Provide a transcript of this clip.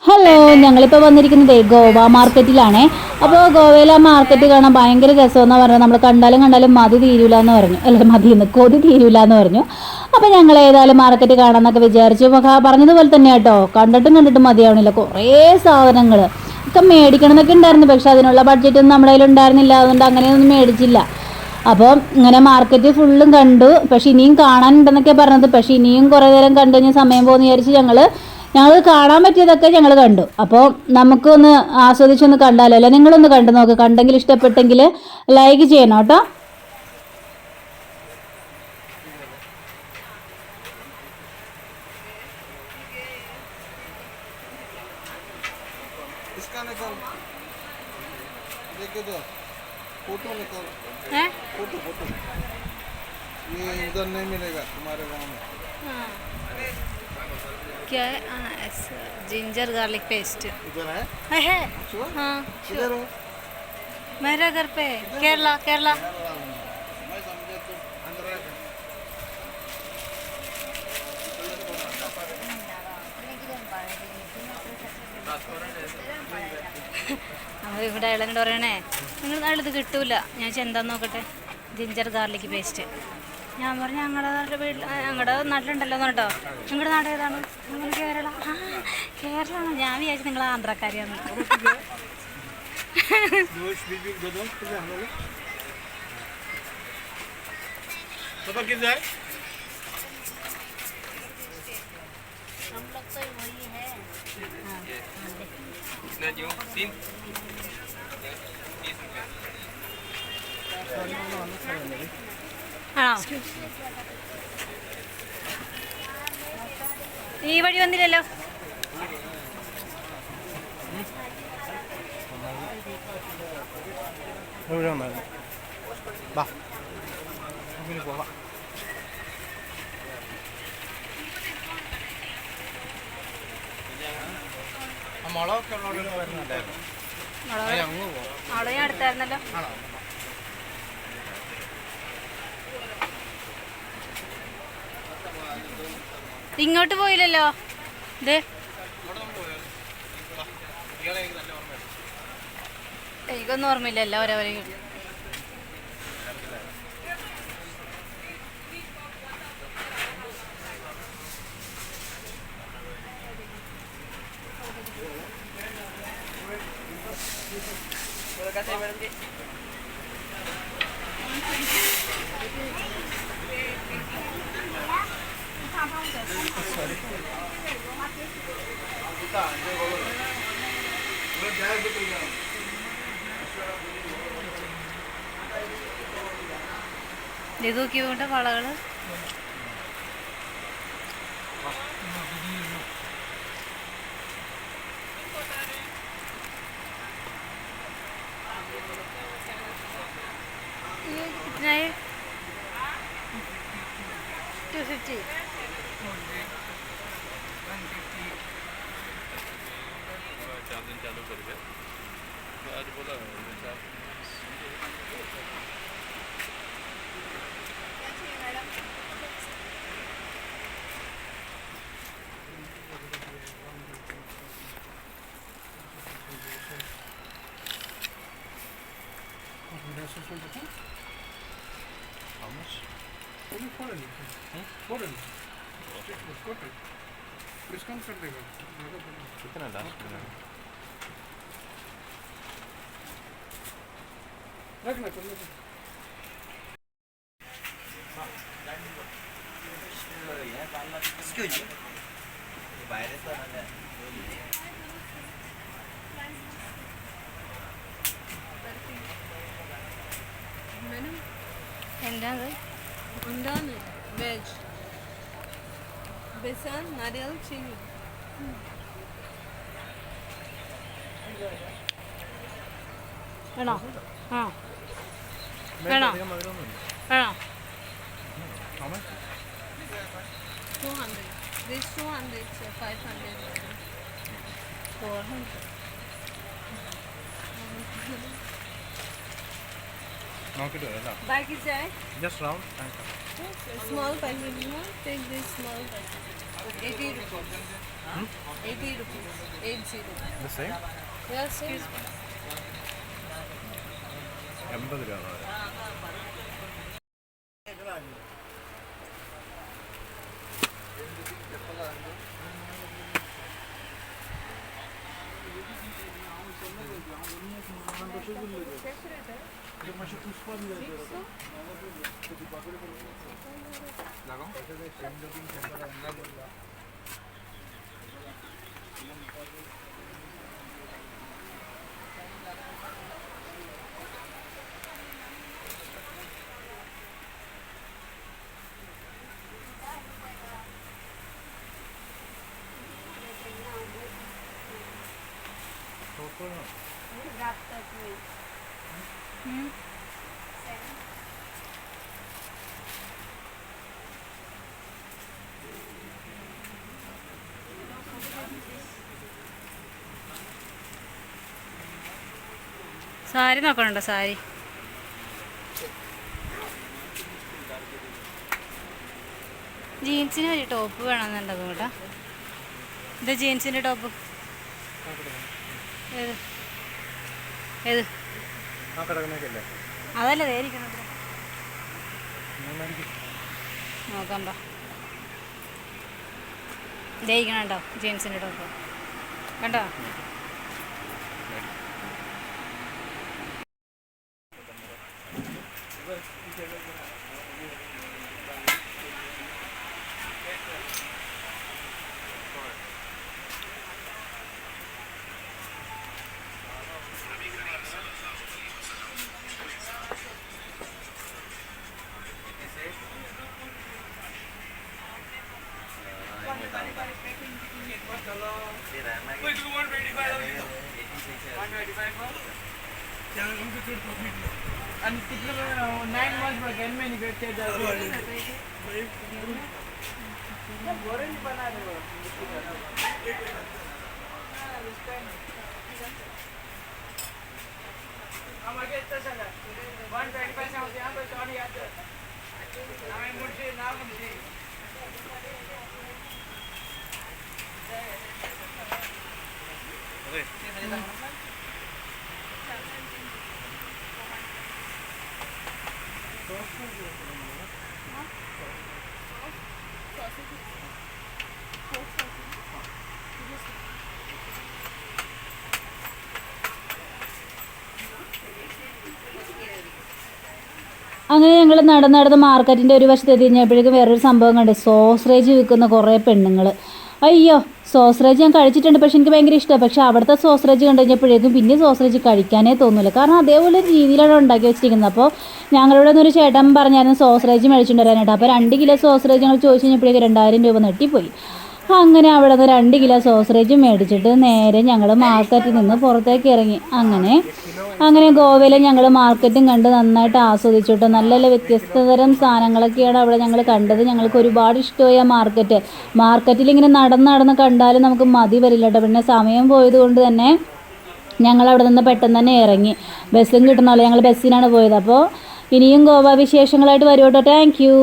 Hello, ഞങ്ങളിപ്പോൾ വന്നിരിക്കുന്നത് ഗോവ മാർക്കറ്റിലാണേ. അപ്പോൾ ഗോവയിലെ ആ മാർക്കറ്റ് കാണാൻ ഭയങ്കര രസമെന്ന് പറഞ്ഞു. നമ്മൾ കണ്ടാലും മതി തീരൂല എന്ന് പറഞ്ഞു. അല്ല, മതിയെന്ന് കൊതി തീരൂല എന്ന് പറഞ്ഞു. അപ്പോൾ ഞങ്ങൾ ഏതായാലും മാർക്കറ്റ് കാണാമെന്നൊക്കെ വിചാരിച്ചു. പറഞ്ഞതുപോലെ തന്നെ കേട്ടോ, കണ്ടിട്ടും മതിയാവണില്ല. കുറേ സാധനങ്ങൾ ഒക്കെ മേടിക്കണം എന്നൊക്കെ ഉണ്ടായിരുന്നു. പക്ഷെ അതിനുള്ള ബഡ്ജറ്റൊന്നും നമ്മുടെ കയ്യിൽ ഉണ്ടായിരുന്നില്ല. അതുകൊണ്ട് അങ്ങനെയൊന്നും മേടിച്ചില്ല. അപ്പോൾ ഇങ്ങനെ മാർക്കറ്റ് ഫുള്ളും കണ്ടു. പക്ഷെ ഇനിയും കാണാനുണ്ടെന്നൊക്കെ പറഞ്ഞത്. പക്ഷെ ഇനിയും കുറേ നേരം കണ്ടു കഴിഞ്ഞാൽ സമയം പോകുമെന്ന് വിചാരിച്ച് ഞങ്ങൾ കാണാൻ പറ്റിയതൊക്കെ ഞങ്ങൾ കണ്ടു. അപ്പോൾ നമുക്കൊന്ന് ആസ്വദിച്ചൊന്ന് കണ്ടാലോ അല്ലേ? നിങ്ങളൊന്ന് കണ്ടു നോക്ക്. കണ്ടെങ്കിൽ ഇഷ്ടപ്പെട്ടെങ്കിൽ ലൈക്ക് ചെയ്യണം കേട്ടോ. ये उधर नहीं मिलेगा तुम्हारे गांव में। क्या है? जिंजर गार्लिक पेस्ट उधर है? है। Sure? हाँ किधर हो? मेरा घर पे केरला केरला। मैं समझा तुम अंदर आ गए। നമ്മൾ ഇവിടെ അയാളെന്നോട് പറയണേ, നിങ്ങൾ നാളിത് കിട്ടൂല. ഞാൻ എന്താന്ന് നോക്കട്ടെ. Ginger garlic paste. ഞാൻ പറഞ്ഞു ഞങ്ങളുടെ നാട്ടിലുണ്ടല്ലോ എന്ന് കേട്ടോ. നിങ്ങളുടെ നാട് ഏതാണ്? നിങ്ങൾ കേരള. കേരളമാണോ? ഞാൻ വിചാരിച്ചു നിങ്ങൾ ആന്ധ്രാക്കാരിയാണ്. ആണോ? ഈ വഴി വന്നില്ലല്ലോ. അവിടെ ഞാൻ അടുത്തായിരുന്നല്ലോ. ഇങ്ങോട്ട് പോയില്ലല്ലോ. ഇത് എനിക്കൊന്നും ഓർമ്മയില്ലല്ലോ. ഓരോ ഇത് നോക്കിയോണ്ട് വളകള്. कितना है? 250. चालू कर दे आज बोला how much? Only 4 डिस्काउंट कर देगा। कितना लास्ट में रखना कर लो। एक्सक्यूज मी, वायरस तो है। എന്താണ്? എന്താണ്? വെജ് बेसन नारियल चीनी। വേണോ? ആ വേണോ? വേണോ? 200. This 200, so 500. 400. Bag is there? just round and Small packet, you know? Take this small packet. 80 rupees. 80 rupees. 80. The same? Yeah, same. 80 രൂപ. സാരി നോക്കണുണ്ടോ? സാരി ജീൻസിന് ഒരു ടോപ്പ് വേണമെന്നുണ്ടോ കേട്ടോ? ഇത് ജീൻസിൻ്റെ ടോപ്പ് ഏത് ഏത് അതല്ല തേരിക്കണം നോക്കാം. ദഹിക്കണം കേട്ടോ ജീൻസിൻ്റെ ടോപ്പ് കണ്ടോ? And 9 months for can manufacture അങ്ങനെ ഞങ്ങൾ നടന്ന് മാർക്കറ്റിൻ്റെ ഒരു വശത്ത് എത്തിക്കഴിഞ്ഞപ്പോഴേക്കും വേറൊരു സംഭവം കണ്ട് സോസറേജ് വിൽക്കുന്ന കുറേ പെണ്ണുങ്ങൾ. അയ്യോ, സോസറേജ് ഞാൻ കഴിച്ചിട്ടുണ്ട്, പക്ഷെ എനിക്ക് ഭയങ്കര ഇഷ്ടമാണ്. പക്ഷെ അവിടുത്തെ സോസറേജ് കണ്ടു കഴിഞ്ഞപ്പോഴേക്കും പിന്നെ സോസറേജ് കഴിക്കാനേ തോന്നില്ല. കാരണം അതേപോലെ ഒരു രീതിയിലാണ് ഉണ്ടാക്കി വെച്ചിരിക്കുന്നത്. അപ്പോൾ ഞങ്ങളുടെ ഒരു ചേട്ടൻ പറഞ്ഞായിരുന്നു സോസറേജ് മേടിച്ചിട്ട് വരാനായിട്ട്. അപ്പോൾ 2 കിലോ സോസറേജ് ഞങ്ങൾ ചോദിച്ചു കഴിഞ്ഞപ്പോഴേക്കും 2000 രൂപ നെട്ടിപ്പോയി. അങ്ങനെ അവിടെ നിന്ന് 2 കിലോ സോസറേജ് മേടിച്ചിട്ട് നേരെ ഞങ്ങൾ മാർക്കറ്റിൽ നിന്ന് പുറത്തേക്ക് ഇറങ്ങി. അങ്ങനെ ഗോവയിലെ ഞങ്ങൾ മാർക്കറ്റും കണ്ട് നന്നായിട്ട് ആസ്വദിച്ചിട്ട് നല്ല നല്ല വ്യത്യസ്തതരം സാധനങ്ങളൊക്കെയാണ് അവിടെ ഞങ്ങൾ കണ്ടത്. ഞങ്ങൾക്ക് ഒരുപാട് ഇഷ്ടമായി ആ മാർക്കറ്റിൽ ഇങ്ങനെ നടന്ന് കണ്ടാലും നമുക്ക് മതി വരില്ല കേട്ടോ. പിന്നെ സമയം പോയത് കൊണ്ട് തന്നെ ഞങ്ങൾ അവിടെ നിന്ന് പെട്ടെന്ന് തന്നെ ഇറങ്ങി. ബസ്സും കിട്ടണമല്ലോ, ഞങ്ങൾ ബസ്സിനാണ് പോയത്. അപ്പോൾ ഇനിയും ഗോവ വിശേഷങ്ങളായിട്ട് വരും കേട്ടോ. Thank you.